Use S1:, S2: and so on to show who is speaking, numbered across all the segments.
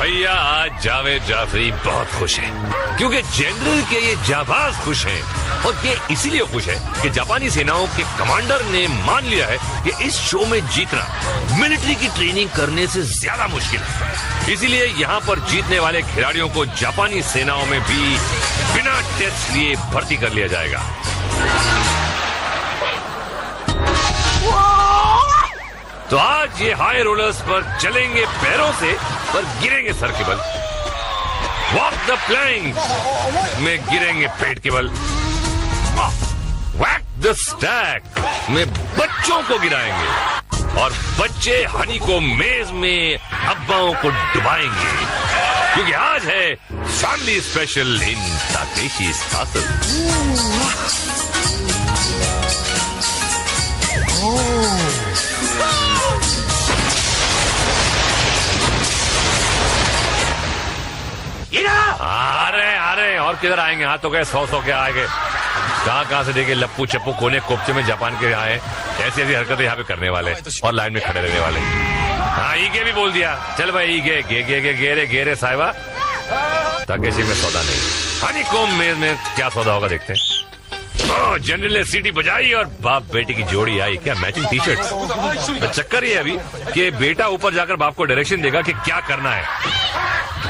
S1: भैया आज जावेद जाफरी बहुत खुश है क्योंकि जनरल के ये जाबाज खुश हैं और ये इसीलिए खुश है कि जापानी सेनाओं के कमांडर ने मान लिया है कि इस शो में जीतना मिलिट्री की ट्रेनिंग करने से ज्यादा मुश्किल है। इसीलिए यहाँ पर जीतने वाले खिलाड़ियों को जापानी सेनाओं में भी बिना टेस्ट लिए भर्ती कर लिया जाएगा। तो आज ये हाई रोलर्स पर चलेंगे पैरों से पर गिरेंगे सर के बल। वॉक द प्लैंक में गिरेंगे पेट के बल। वैक द स्टैक में बच्चों को गिराएंगे और बच्चे हनी को मेज में अब्बाओं को डुबाएंगे क्योंकि आज है फैमिली स्पेशल इन ताकेशी's castle। अरे और किधर आएंगे? हाँ तो गए 100 के आएंगे। कहाँ से देखे लप्पू चप्पू कोने कोपचे में जापान के आए ऐसी ऐसी हरकतें यहाँ पे करने वाले और लाइन में खड़े रहने वाले। हाँ ईगे भी बोल दिया। चल भाई ईगे गे गे गे गेरे गेरे साहिबा ताकेशी में सौदा नहीं। हनी कोम में क्या सौदा होगा देखते हैं। जनरल ने सीटी बजाई और बाप बेटी की जोड़ी आई। क्या मैचिंग टी शर्ट। चक्कर ये अभी कि बेटा ऊपर जाकर बाप को डायरेक्शन देगा कि क्या करना है।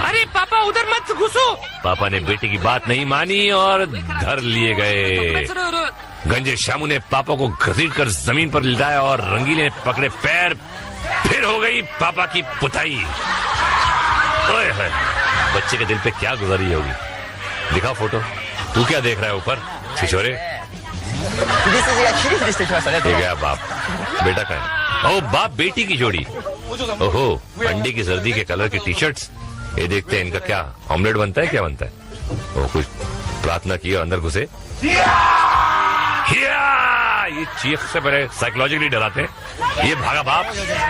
S2: अरे पापा उधर मत घुसो।
S1: पापा ने बेटे की बात नहीं मानी और धर लिए गए। गंजे शामू ने पापा को घसीट कर जमीन पर लिटाया और रंगीले ने पकड़े पैर। फिर हो गई पापा की पुताई। ओए है बच्चे के दिल पे क्या गुजरी होगी। दिखा फोटो। तू क्या देख रहा है ऊपर छिछोरे? बाप बेटा का है। ओ बाप बेटी की जोड़ी। ओहो अंडे की सर्दी के कलर की टी शर्ट्स। ये देखते हैं इनका क्या ऑमलेट बनता है। क्या बनता है? वो कुछ प्रार्थना की अंदर घुसे। ये चीख से पहले साइकोलॉजिकली डराते हैं। ये भागा बाप।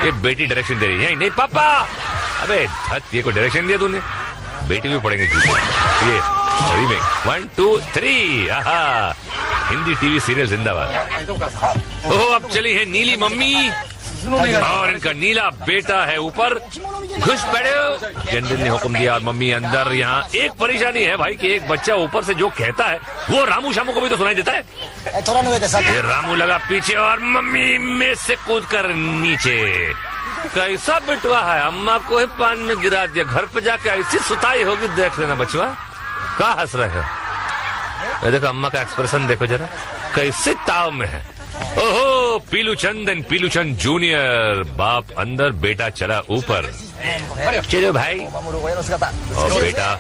S1: ये बेटी डायरेक्शन दे रही है। नहीं पापा। अबे धत ये को डायरेक्शन दिया तूने। बेटी भी पड़ेंगे ये सही में 1 2 3। हिंदी टीवी सीरियल जिंदाबाद। ओह अब चली है नीली मम्मी और इनका नीला बेटा है ऊपर। घुस पड़े। जनरल ने हुक्म दिया और मम्मी अंदर। यहाँ एक परेशानी है भाई कि एक बच्चा ऊपर से जो कहता है वो रामू शामू को भी तो सुनाई देता है। ये रामू लगा पीछे और मम्मी में से कूद कर नीचे। कैसा बिटवा है। अम्मा को ही पान में गिरा दिया। घर पे जाके ऐसी सुताई होगी देख लेना बचवा। कहाँ हंस रहे हो? देखो अम्मा का एक्सप्रेशन देखो जरा कैसे ताव में है। ओहो पीलूचंद जूनियर। बाप अंदर बेटा चला ऊपर। चलो भाई और बेटा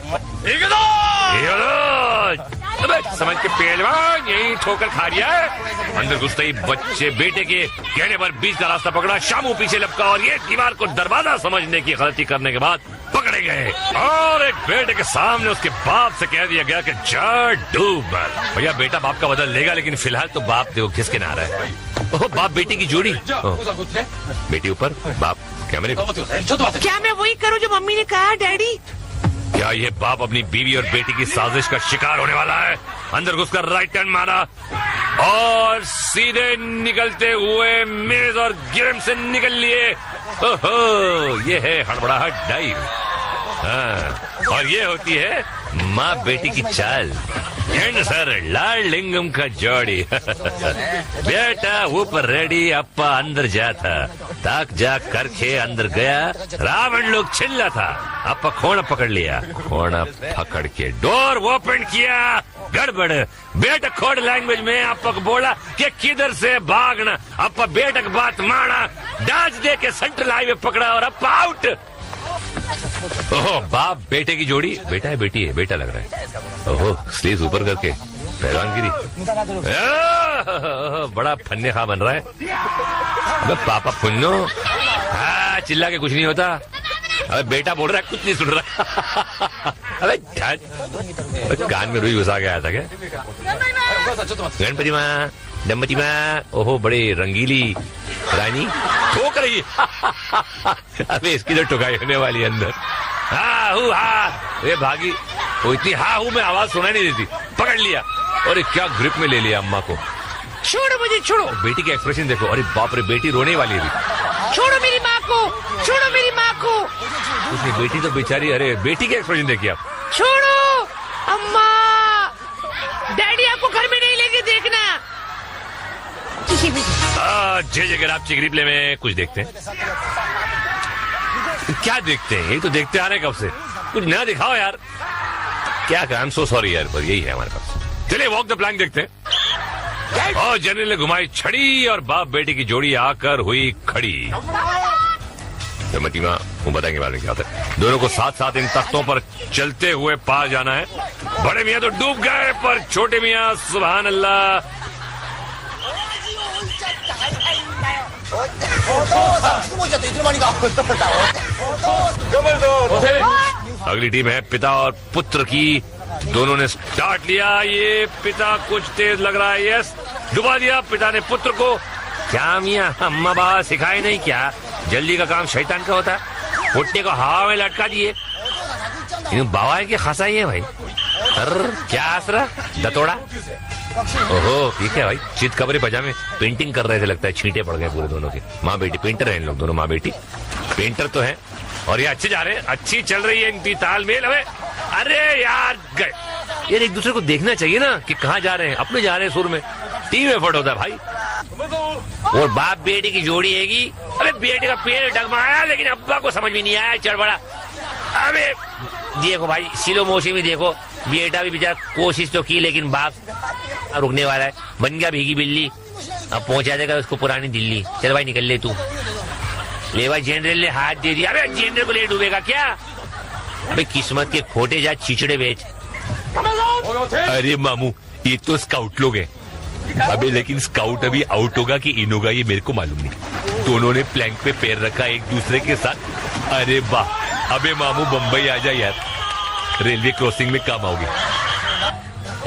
S1: समझ के पहलवान यही ठोकर खा लिया है। अंदर घुसते ही बच्चे बेटे के कहने पर बीच का रास्ता पकड़ा। शामू पीछे लपका और ये दीवार को दरवाजा समझने की गलती करने के बाद पकड़े गए और एक बेटे के सामने उसके बाप से कह दिया गया कि जा डूब। भैया बेटा बाप का बदल लेगा लेकिन फिलहाल तो बाप देखो खिसके ना रहा है। ओह बाप बेटी की जोड़ी। बेटी ऊपर बाप कैमरे को।
S2: क्या मैं वही करूं जो मम्मी ने कहा डैडी?
S1: क्या ये बाप अपनी बीवी और बेटी की साजिश का शिकार होने वाला है? अंदर घुसकर राइट टर्न मारा और सीधे निकलते हुए मेज और गेम से निकल लिए। ओहो ये है हड़बड़ाहट डाइव। हाँ और ये होती है माँ बेटी की चाल। सर लाल लिंगम का जोड़ी। बेटा ऊपर रेडी अप्पा अंदर जाता। ताक जाक करके अंदर गया। रावण लोग चिल्ला था। अप्पा खोना पकड़ लिया। खोना पकड़ के डोर ओपन किया। गड़बड़। बेटा खोड़ लैंग्वेज में अप्पा को बोला कि किधर से भागना। अप्पा बेटा की बात माना। डांच दे के सेंट्रल हाईवे पकड़ा और अप्पा आउट। ओहो बाप बेटे की जोड़ी। बेटा है बेटी है? बेटा लग रहा है। ओहो स्लीव ऊपर करके पहलवानगिरी। बड़ा फन्ने खा बन रहा है। अबे पापा पुन्नो। चिल्ला के कुछ नहीं होता। अबे बेटा बोल रहा है कुछ नहीं सुन रहा। अबे कान में रुई घुसा के आया था क्या? गणपति माँ दम्पति माँ। ओहो बड़े रंगीली रानी ठोक रही। अबे इसकी तो ठुकाई होने वाली अंदर। ये भागी। वो इतनी हूँ में आवाज सुनाई नहीं देती। पकड़ लिया और क्या ग्रिप में ले लिया अम्मा को।
S2: छोड़ो मुझे छोड़ो।
S1: बेटी के एक्सप्रेशन देखो। अरे बाप रे बेटी रोने वाली है।
S2: छोड़ो मेरी माँ को। छोड़ो मेरी माँ को।
S1: कुछ नहीं, बेटी तो बेचारी, अरे बेटी के एक्सप्रेशन देखिए आप।
S2: छोड़ो अम्मा, डैडी आपको घर में नहीं लेके देखना।
S1: जय जगह आप चिक रिप्ले में कुछ देखते हैं। क्या देखते हैं? यही तो देखते आ रहे हैं कब से, कुछ नया दिखाओ यार। क्या आई एम सो सॉरी यार, पर यही है हमारे पास। चलिए वॉक द प्लैंक देखते हैं। और जनरल ने घुमाई छड़ी और बाप बेटी की जोड़ी आकर हुई खड़ी। मतीमा वो बताएंगे बाद में क्या होता है। दोनों को साथ साथ इन तख्तों पर चलते हुए पार जाना है। बड़े मियाँ तो डूब गए, पर छोटे मियाँ सुभान अल्लाह। अगली टीम है पिता और पुत्र की। दोनों ने स्टार्ट लिया। ये पिता कुछ तेज लग रहा है। यस, डुबा दिया पिता ने पुत्र को। क्या मियाँ अम्मा बाबा सिखाए नहीं क्या, जल्दी का काम शैतान का होता है। पुट्टे को हवा में लटका दिए। बाबा है कि खासा ही है भाई। क्या आसरा दतोड़ा। ओहो ठीक है भाई, चित कबरे पजामे पेंटिंग कर रहे थे, लगता है छींटे पड़ गए पूरे दोनों के। माँ बेटी पेंटर है इन लोग दोनों, माँ बेटी पेंटर तो है। और ये अच्छे जा रहे हैं, अच्छी चल रही है इनकी तालमेल। अरे यार गए यार, एक दूसरे को देखना चाहिए ना कि कहाँ जा रहे हैं। अपने जा रहे हैं सुर में, टीम एफर्ट होता है भाई। और बाप बेटी की जोड़ी हैगी। अरे बेटे का पेड़ डगमगाया, लेकिन अब्बा को समझ में नहीं आया, चढ़बड़ा। अबे देखो भाई, सिलो मोशी में देखो, बेटा भी बेचारा कोशिश तो की, लेकिन बाप रुकने वाला है। बन गया भीगी बिल्ली, अब पहुंचा देगा उसको पुरानी दिल्ली। चल भाई निकल ले तू। ले भाई, जनरल ने हाथ दे दिया। अबे जनरल को ले डूबेगा क्या? अबे किस्मत के खोटे जा चिचड़े बेच। अरे मामू ये तो स्काउट लोग हैं। अबे लेकिन स्काउट अभी आउट होगा कि इन होगा ये मेरे को मालूम नहीं। दोनों ने प्लैंक पे पैर रखा एक दूसरे के साथ। अरे वाह, अबे मामू बम्बई आ जा यार, रेलवे क्रॉसिंग में काम आओगे।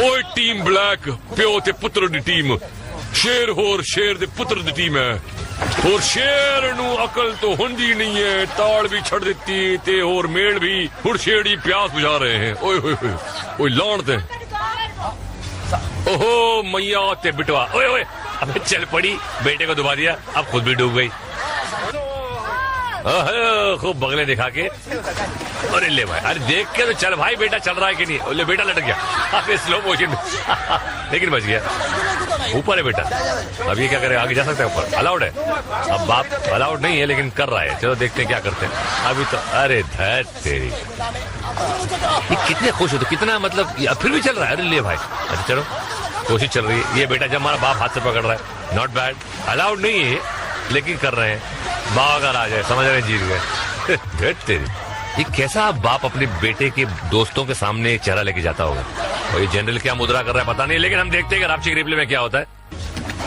S1: ओए टीम ब्लैक, प्यो ते पुत्र दी टीम। शेर होर शेर दे पुत्र दी टीम है। और शेर नू अकल तो हुंदी नहीं है, ताड़ भी छड़ देती ते और मेड़ भी हुड़ शेड़ी प्यास बुझा रहे हैं। ओए ओए ओए ओए लानते। ओहो मैया ते बिटवा। ओए ओए अबे चल पड़ी, बेटे को डुबा दिया, अब खुद भी डूब गई। खूब बगले दिखा के। अरे ले भाई, अरे देख के तो चल भाई, बेटा चल रहा है कि नहीं। ले बेटा लटक गया, अबे स्लो मोशन में लेकिन बच गया। ऊपर है बेटा, अब ये क्या करे, आगे जा सकता है ऊपर, अलाउड है। अब बाप अलाउड नहीं है लेकिन कर रहा है। चलो देखते हैं क्या करते हैं अभी तो। अरे धैर तेरी, ये कितने खुश होते, कितना मतलब फिर भी चल रहा है। अरे ले भाई, अच्छा चलो कोशिश चल रही है। ये बेटा जब हमारा बाप हाथ से पकड़ रहा है, नॉट बैड। अलाउड नहीं है लेकिन कर रहे हैं। बाग आ जाए, समझ रहे हैं, जीत गए। तेरी, ये कैसा बाप अपने बेटे के दोस्तों के सामने चेहरा लेके जाता होगा। और ये जनरल क्या मुद्रा कर रहा है पता नहीं, लेकिन हम देखते हैं कि रापची रिप्ले में क्या होता है।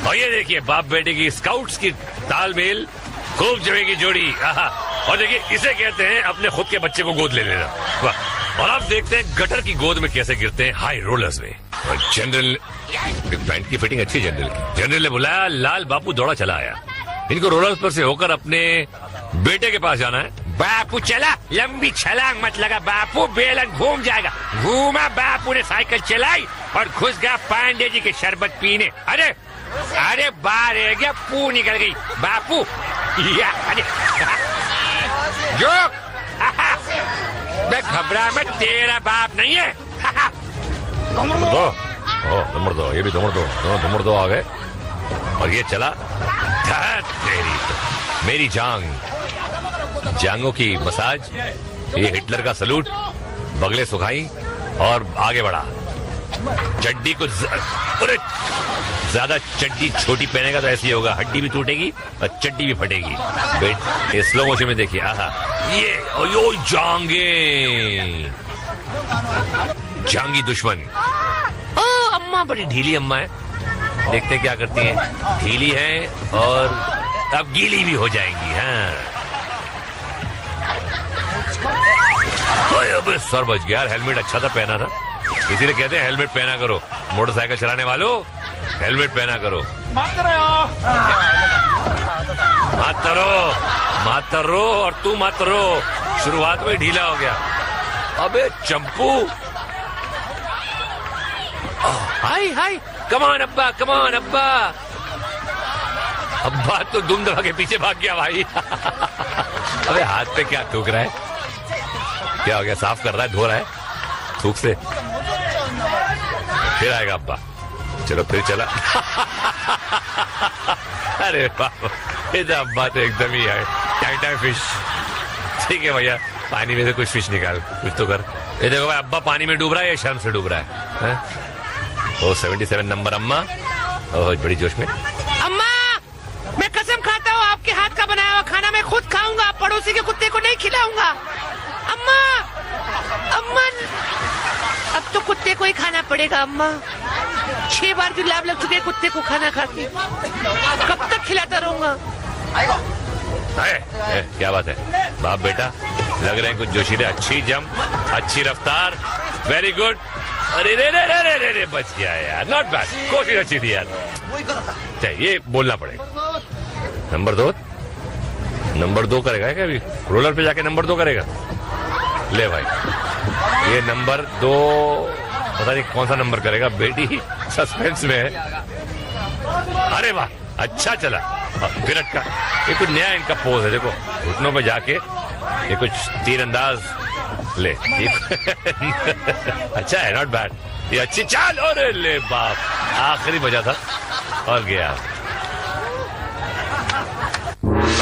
S1: और ये देखिए बाप बेटे की स्काउट्स की तालमेल, खूब जमेगी जोड़ी। और देखिए इसे कहते हैं अपने खुद के बच्चे को गोद ले लेना। वाह। और आप देखते हैं गटर की गोद में कैसे गिरते हैं, हाई रोलर्स में। और जनरल, पैंट की फिटिंग अच्छी जनरल की। जनरल ने बुलाया, लाल बापू दौड़ा चला आया। इनको रोलर्स पर से होकर अपने बेटे के पास जाना है। बापू चला, लंबी छलांग मत लगा बापू, बेलन घूम जाएगा। घूमा, बापू ने साइकिल चलाई और घुस गया पांडे जी के शरबत पीने। अरे अरे बाहर है क्या, पू निकल गई बापू। या अरे जो मैं घबरा मत, तेरा बाप नहीं है। नंबर दो, ये भी नंबर दो आ गए। और ये चला, तेरी तो मेरी जांगों की मसाज। ये हिटलर का सलूट, बगले सुखाई और आगे बढ़ा। चड्डी को अरे ज्यादा चड्डी छोटी पहनेगा तो ऐसी होगा, हड्डी भी टूटेगी और चड्डी भी फटेगी। ये स्लो मोशन में देखिए, ये यो जांगी दुश्मन। ओ अम्मा बड़ी ढीली अम्मा है, देखते क्या करती हैं। ढीली है और अब गीली भी हो जाएंगी। हाँ अब सर बच गया। हेलमेट अच्छा था, पहना था, इसीलिए कहते हैं हेलमेट पहना करो। मोटरसाइकिल चलाने वालों हेलमेट पहना करो। मत रो और तू मत रो, शुरुआत में ढीला हो गया। अबे चंपू, हाय हाय, कमान अब्बा, कमान अब्बा। अब्बा तो दुम दबा के पीछे भाग गया भाई। अबे हाथ पे क्या ठोक रहा है, क्या हो गया? साफ कर रहा है, धो रहा है थूक से। फिर आएगा अब्बा। चलो फिर चला। अरे बाबा, अब्बा तो एकदम ही है टाइटा फिश। ठीक है भैया, पानी में से कुछ फिश निकाल, कुछ तो कर। ये देखो भाई, अब्बा पानी में डूब रहा है या शर्म से डूब रहा है? ओ 77 नंबर अम्मा, ओह बड़ी जोश में।
S2: अम्मा, मैं कसम खाता हूँ आपके हाथ का बनाया हुआ खाना मैं खुद खाऊंगा, पड़ोसी के कुत्ते को नहीं खिलाऊंगा। अम्मा, अम्मा, अब तो कुत्ते को ही खाना पड़ेगा अम्मा। 6 बार जुलाब लग चुके कुत्ते को खाना खा के, कब तक खिलाता रहूंगा?
S1: क्या बात है बाप बेटा, लग रहे हैं कुछ जोशीले। अच्छी जम, अच्छी रफ्तार, वेरी गुड। अरे रे रे रे रे रे, बच गया यार, नॉट बैड, कोशिश अच्छी थी यार। ये बोलना पड़ेगा। नंबर 2 करेगा क्या? अभी रोलर पे जाके नंबर 2 करेगा। ले भाई, ये नंबर 2 पता नहीं कौन सा नंबर करेगा। बेटी सस्पेंस में है। अरे वाह, अच्छा चला। फिर अटका। ये कुछ नया इनका पोज है, देखो घुटनों पे जाके ये कुछ तीरंदाज। ले अच्छा है, नॉट बैड, ये अच्छी चाल। और ले बाप, आखिरी बजा था और गया।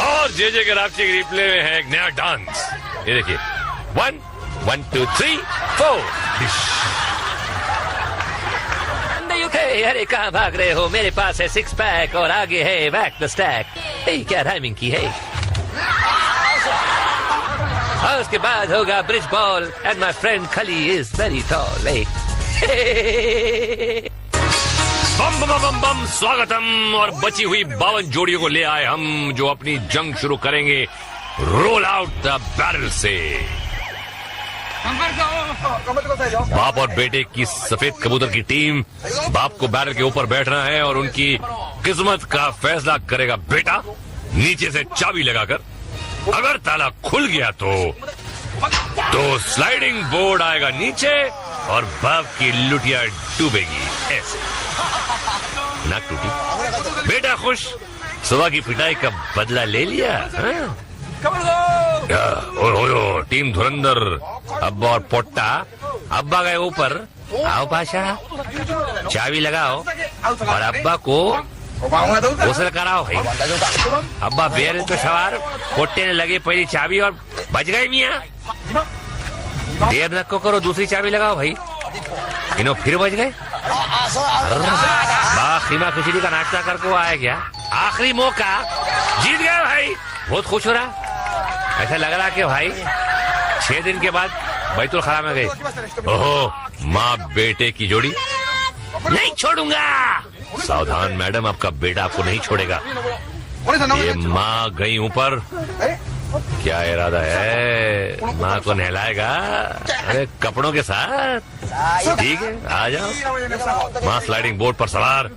S1: और जे गराफची के रिप्ले में है एक नया डांस। ये देखिए, 1 1 2 3 4।
S3: अरे कहाँ भाग रहे हो? मेरे पास है 6 पैक और आगे है बैक द स्टैक। क्या राइमिंग की है? और उसके बाद होगा bridge ball and my friend खली इज वेरी टॉल।
S1: बम बम बम बम, स्वागतम। और बची हुई 52 जोड़ियों को ले आए हम, जो अपनी जंग शुरू करेंगे रोल आउट द बैरल से। बाप और बेटे की सफेद कबूतर की टीम। बाप को बैरल के ऊपर बैठना है और उनकी किस्मत का फैसला करेगा बेटा, नीचे से चाबी लगाकर। अगर ताला खुल गया तो स्लाइडिंग बोर्ड आएगा नीचे और बाप की लुटिया डूबेगी। ऐसे नाक टूटी। बेटा खुश, सुबह की पिटाई का बदला ले लिया। ओयो, टीम धुरंधर अब्बा और पोट्टा। अब्बा गए ऊपर, आओ पाशा चाबी लगाओ और अब्बा को गुस्ल कराओ भाई। अब्बा बेर तो सवार, पोट्टे ने लगे पहली चाबी और बच गए मियाँ। देर न करो, दूसरी चाबी लगाओ भाई। इन्हों फिर बच गए। खीमा खिचड़ी का नाश्ता करके वो आया क्या? आखिरी मौका, जीत गया भाई। बहुत खुश हो रहा। ऐसा लग रहा कि भाई 6 दिन के बाद बैतुल खला में गए। ओहो, माँ बेटे की जोड़ी नहीं छोड़ूंगा। सावधान मैडम, आपका बेटा आपको नहीं छोड़ेगा। ये माँ गई ऊपर, क्या इरादा है? माँ को नहलाएगा? अरे कपड़ों के साथ, ठीक है आ जाओ। माँ स्लाइडिंग बोर्ड पर सवार,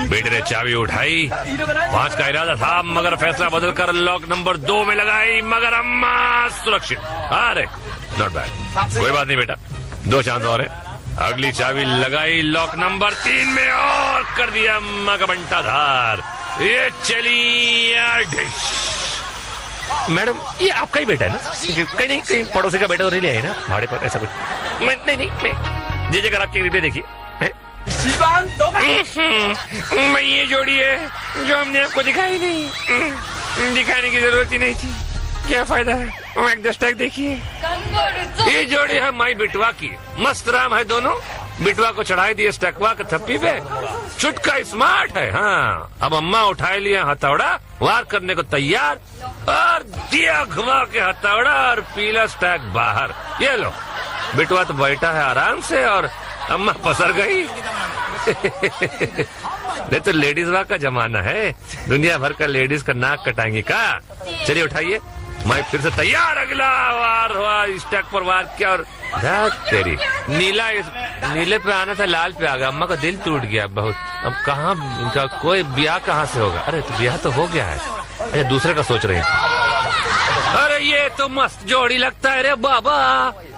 S1: बेटे ने चाबी उठाई। 5 का इरादा था, मगर फैसला बदलकर लॉक नंबर 2 में लगाई। मगर अम्मा सुरक्षित। अरे नॉट बैड, कोई बात नहीं बेटा, 2 चांस और है। अगली चाबी लगाई लॉक नंबर 3 में और कर दिया अम्मा का बंटाधार। ये चली मैडम, ये आपका ही बेटा है ना? कहीं पड़ोसी का बेटा तो नहीं लिया है ना भाड़े पर? ऐसा कुछ नहीं। जे अगर आपकी रिप्ले देखिए, मैं ये जोड़ी है जो हमने आपको दिखाई नहीं, दिखाने की जरूरत ही नहीं थी। क्या फायदा है? देखिए, ये जोड़ी है माई बिटवा की। मस्त राम है दोनों। बिटवा को चढ़ाई दिए स्टकवा के थप्पी पे। चुटका स्मार्ट है। हाँ, अब अम्मा उठाए लिया हथौड़ा, वार करने को तैयार, और दिया घुमा के हथौड़ा और पीला स्टैक बाहर। ये लो, बिटवा तो बैठा है आराम से और अम्मा पसर गई। नहीं तो लेडीज वाक का जमाना है, दुनिया भर का लेडीज का नाक कटाएंगे का। चलिए उठाइए, मैं फिर से तैयार। अगला वार हुआ, स्टैक पर वार किया और तेरी नीले पे आना था, लाल पे आ गया। अम्मा का दिल टूट गया बहुत। अब कहाँ इनका कोई ब्याह कहाँ से होगा? अरे तो ब्याह तो हो गया है। अरे दूसरे का सोच रहे हैं। अरे ये तो मस्त जोड़ी लगता है रे बाबा।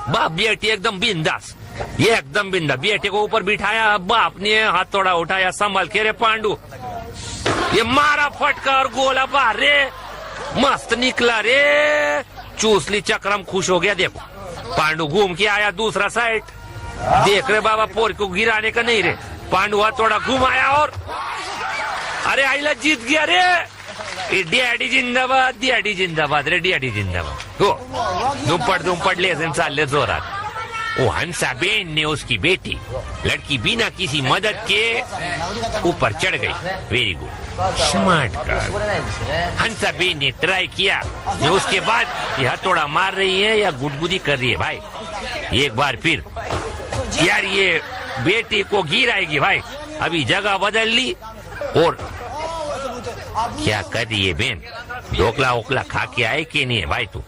S1: बाप बेटी एकदम बिंदास, ये एकदम बिंदास। बेटे को ऊपर बिठाया, बाप ने हथौड़ा उठाया, संभल के रे पांडू। ये मारा फटका और गोला बाहर रे, मस्त निकला रे। चूसली चक्रम खुश हो गया। देखो पांडु घूम के आया दूसरा साइड, देख रहे बाबा पोर को गिराने का नहीं रे, पांडु हाथ थोड़ा घूम आया और अरे आईला जीत गया रे, डैडी जिंदाबाद, डैडी जिंदाबाद रे, डैडी जिंदाबाद हो। दुमपट ले चालले जोरात। वो हंसाबेन ने उसकी बेटी लड़की बिना किसी मदद के ऊपर चढ़ गई। Very good, smart girl. Hansaben ने ट्राई किया, उसके बाद ये हथौड़ा मार रही है या गुदगुदी कर रही है भाई। एक बार फिर यार ये बेटी को गिराएगी भाई। अभी जगह बदल ली और क्या कर रही है बेन, ढोकला वोकला खा के आए कि नहीं है भाई तू?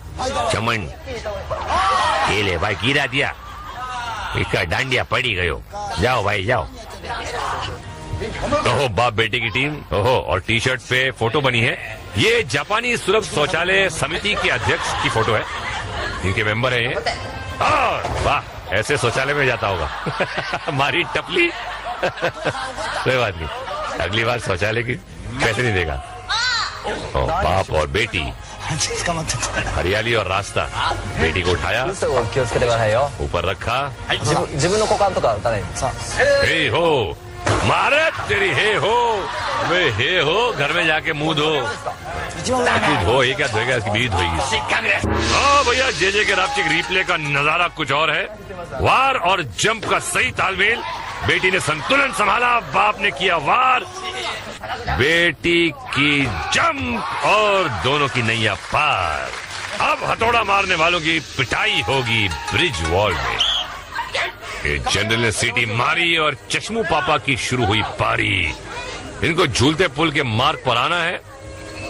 S1: चमन ये ले भाई, गिरा दिया, इसका डांडिया पड़ी गयो। जाओ भाई जाओ। ओहो बाप बेटे की टीम, ओहो, और टी शर्ट पे फोटो बनी है। ये जापानी सुलभ शौचालय समिति के अध्यक्ष की फोटो है, इनके मेंबर है ये। वाह, ऐसे शौचालय में जाता होगा। हमारी टपली। कोई बात नहीं, अगली बार शौचालय की पैसे नहीं देगा। बाप और बेटी, हरियाली और रास्ता। बेटी को उठाया, ऊपर रखा। हे हो मारे तेरी, हे हो वे, हे हो घर में जाके मुंह धो। धो ये क्या धोएगा, इसकी बीवी धोएगी। हाँ भैया, जे के रापचिक रिप्ले का नजारा कुछ और है। वार और जंप का सही तालमेल, बेटी ने संतुलन संभाला, बाप ने किया वार, बेटी की जंप और दोनों की नैया पार। अब हथौड़ा मारने वालों की पिटाई होगी ब्रिज वॉल में। जनरल ने सीटी मारी और चश्मू पापा की शुरू हुई पारी। इनको झूलते पुल के मार्ग पर आना है,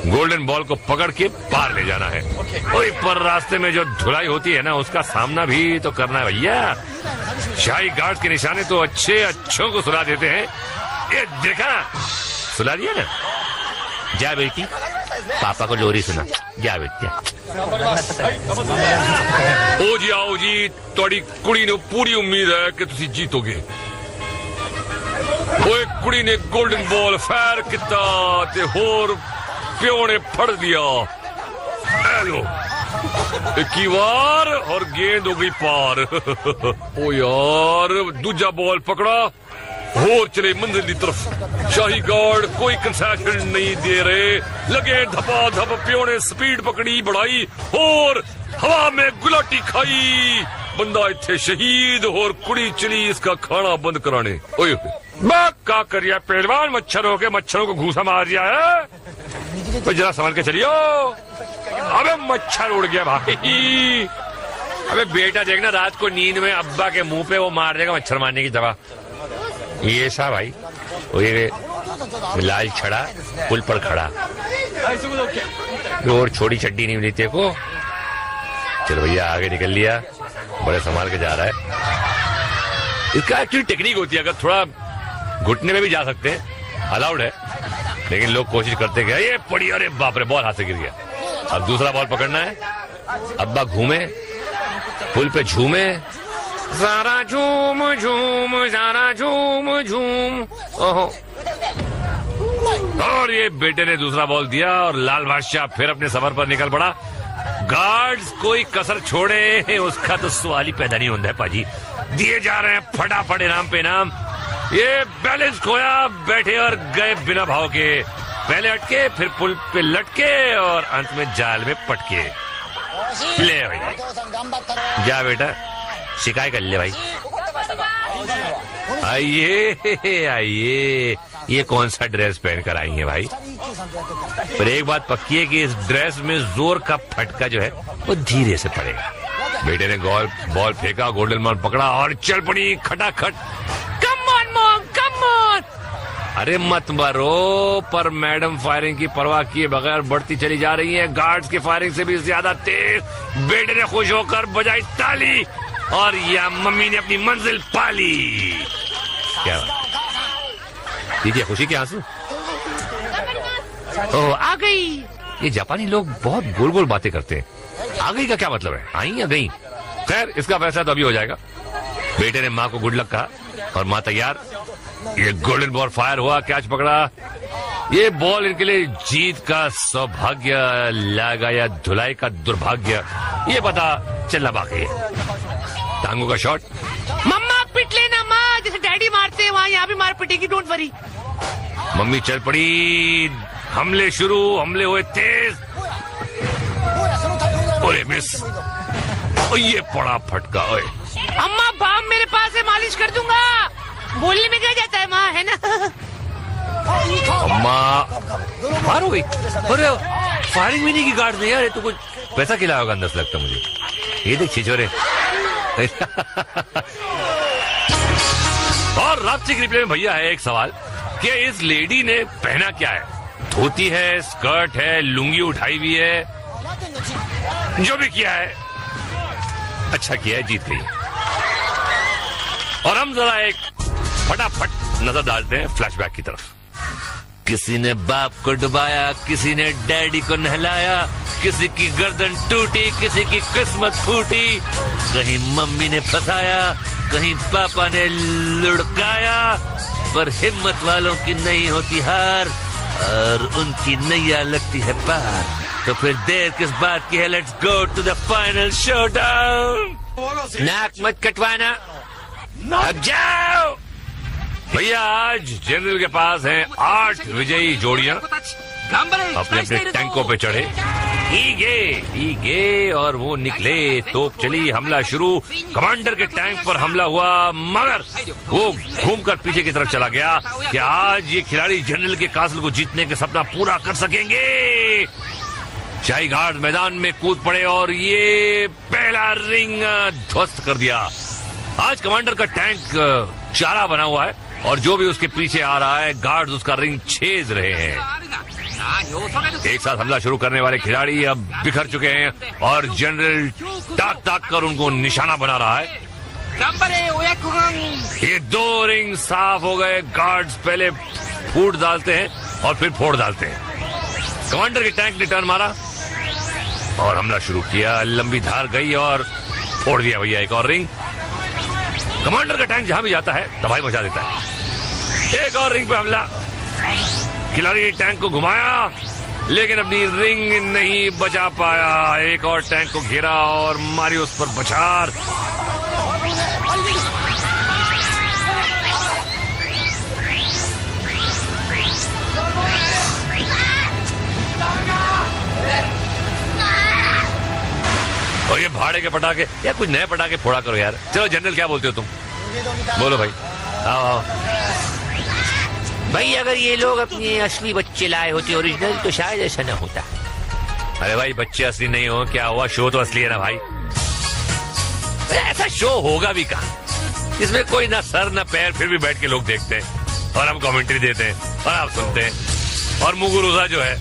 S1: गोल्डन बॉल को पकड़ के पार ले जाना है। ओए पर रास्ते में जो धुलाई होती है ना, उसका सामना भी तो करना है भैया। शाही गार्ड के निशाने तो अच्छों को सुला देते हैं। ये देखा, सुला दिया ना। जा बेटी, पापा को लोरी सुना, जा बेटा। आओ जी, थोड़ी कुड़ी ने पूरी उम्मीद है कि तुसी जीतोगे। ओए कुड़ी ने गोल्डन बॉल फायर किता ते होर प्यो ने फड़ दिया। हेलो, एक बार और गेंद हो गई पार। ओ यार, दूजा बॉल पकड़ा और चले मंजिल की तरफ। शाही गार्ड कोई कंसेशन नहीं दे रहे, लगे धपा धप। प्यो ने स्पीड पकड़ी, बढ़ाई और हवा में गुलाटी खाई। बंदा इत्थे शहीद और कुड़ी चली इसका खाना बंद कराने। ओए का करिया पहलवान, मच्छरों को घूसा मार दिया है। तो जरा संभल के चलियो। अबे मच्छर उड़ गया भाई। अबे बेटा देखना, रात को नींद में अब्बा के मुंह पे वो मार देगा मच्छर मारने की दवा। ये सा भाई, ये लाल छड़ा पुल पर खड़ा और छोटी चड्डी नहीं मिली तेरे को। चलो भैया, आगे निकल लिया, बड़े संभाल के जा रहा है। इसका एक्चुअली टेक्निक होती है, अगर थोड़ा घुटने में भी जा सकते हैं, अलाउड है, लेकिन लोग कोशिश करते हैं ये पड़ी, अरे बाप रे, बॉल हाथ से गिर गया। अब दूसरा बॉल पकड़ना है। अब्बा घूमे, पुल पे झूमे, ज़रा झूम झूम, ज़रा झूम झूम। ओहो, और ये बेटे ने दूसरा बॉल दिया और लाल बादशाह फिर अपने सफर पर निकल पड़ा। गार्ड्स कोई कसर छोड़े उसका तो सवाल ही पैदा नहीं होता है पाजी। दिए जा रहे हैं फटाफट इनाम पे इनाम। ये बैलेंस खोया, बैठे और गए बिना भाव के। पहले अटके, फिर पुल पे लटके और अंत में जाल में पटके। ले भाई, जा बेटा, शिकायत कर ले भाई। आइए आइए, ये कौन सा ड्रेस पहन कर आई है भाई? पर एक बात पक्की है कि इस ड्रेस में जोर का फटका जो है वो धीरे से पड़ेगा। बेटे ने बॉल फेंका, गोल्डन बॉल पकड़ा और चल पड़ी खटाखट।
S2: Come on mom, come on.
S1: अरे मत मारो, पर मैडम फायरिंग की परवाह किए बगैर बढ़ती चली जा रही है। गार्ड्स की फायरिंग से भी ज्यादा तेज। बेटे ने खुश होकर बजाई ताली और या मम्मी ने अपनी मंजिल पाली। क्या दीजिए खुशी के आंसू। ओह, आ गई। ये जापानी लोग बहुत गोल गोल बातें करते हैं। आ गई का क्या मतलब है? आई या गई? खैर, इसका फैसला तो अभी हो जाएगा। बेटे ने माँ को गुड लक कहा और माँ तैयार। ये गोल्डन बॉल फायर हुआ, कैच पकड़ा ये बॉल इनके लिए जीत का सौभाग्य लाएगा या धुलाई का दुर्भाग्य, ये पता चलना बाकी है। टांगों का शॉट,
S2: मम्मा पिट लेना माँ, जैसे डैडी मारते हैं वहाँ यहाँ भी मार पिटेगी, डोंट वरी।
S1: मम्मी चल पड़ी, हमले शुरू, हमले हुए तेज, ओए मिस, और ये पड़ा फटका। ओए
S2: अम्मा बाम मेरे पास है, मालिश कर दूंगा। बोलने में क्या जाता है माँ, है ना?
S1: अम्मा मार हो गई। अरे फायरिंग भी नहीं की गार्ड ने यार, ये तो कुछ पैसा खिलाया होगा अंदर से लगता मुझे। ये देख छिछोरे। और रात्रि के रिप्ले में भैया है एक सवाल कि इस लेडी ने पहना क्या है? धोती है, स्कर्ट है, लुंगी उठाई हुई है, जो भी किया है अच्छा किया है, जीत गई। और हम जरा एक फटाफट नजर डालते हैं फ्लैशबैक की तरफ। किसी ने बाप को डुबाया, किसी ने डैडी को नहलाया, किसी की गर्दन टूटी, किसी की किस्मत फूटी, कहीं मम्मी ने फंसाया, कहीं पापा ने लुढ़काया, पर हिम्मत वालों की नहीं होती हार और उनकी नैया लगती है पार। तो फिर देर किस बात की है, let's go to the final showdown. नाक मत कटवाना, अब जाओ। भैया आज जनरल के पास हैं 8 विजयी जोड़ियां, अपने अपने टैंकों पे चढ़े, ईगे और वो निकले। तोप चली, हमला शुरू, कमांडर के टैंक पर हमला हुआ, मगर वो घूमकर पीछे की तरफ चला गया कि आज ये खिलाड़ी जनरल के कासल को जीतने का सपना पूरा कर सकेंगे। शाही घाट मैदान में कूद पड़े और ये पहला रिंग ध्वस्त कर दिया। आज कमांडर का टैंक चारा बना हुआ है और जो भी उसके पीछे आ रहा है गार्ड्स उसका रिंग छेद रहे हैं। एक साथ हमला शुरू करने वाले खिलाड़ी अब बिखर चुके हैं और जनरल ताक ताक कर उनको निशाना बना रहा है। ये 2 रिंग साफ हो गए। गार्ड्स पहले फूट डालते हैं और फिर फोड़ डालते हैं। कमांडर के टैंक ने टर्न मारा और हमला शुरू किया। लंबी धार गई और फोड़ दिया भैया एक और रिंग। कमांडर का टैंक जहां भी जाता है तबाही मचा देता है। एक और रिंग पे हमला, खिलाड़ी ने टैंक को घुमाया लेकिन अपनी रिंग नहीं बचा पाया। एक और टैंक को घेरा और मारी उस पर बछार। और ये भाड़े के पटाखे, या कुछ नए पटाखे फोड़ा करो यार। चलो जनरल क्या बोलते हो तुम, बोलो भाई। आओ आओ
S2: भाई, अगर ये लोग अपने असली बच्चे लाए होते ओरिजिनल तो शायद ऐसा न होता।
S1: अरे भाई बच्चे असली नहीं हो, क्या हुआ, शो तो असली है ना भाई। ऐसा शो होगा भी कहाँ, इसमें कोई ना सर ना पैर, फिर भी बैठ के लोग देखते हैं और हम कमेंट्री देते हैं और आप सुनते हैं। और मुगुरुजा जो है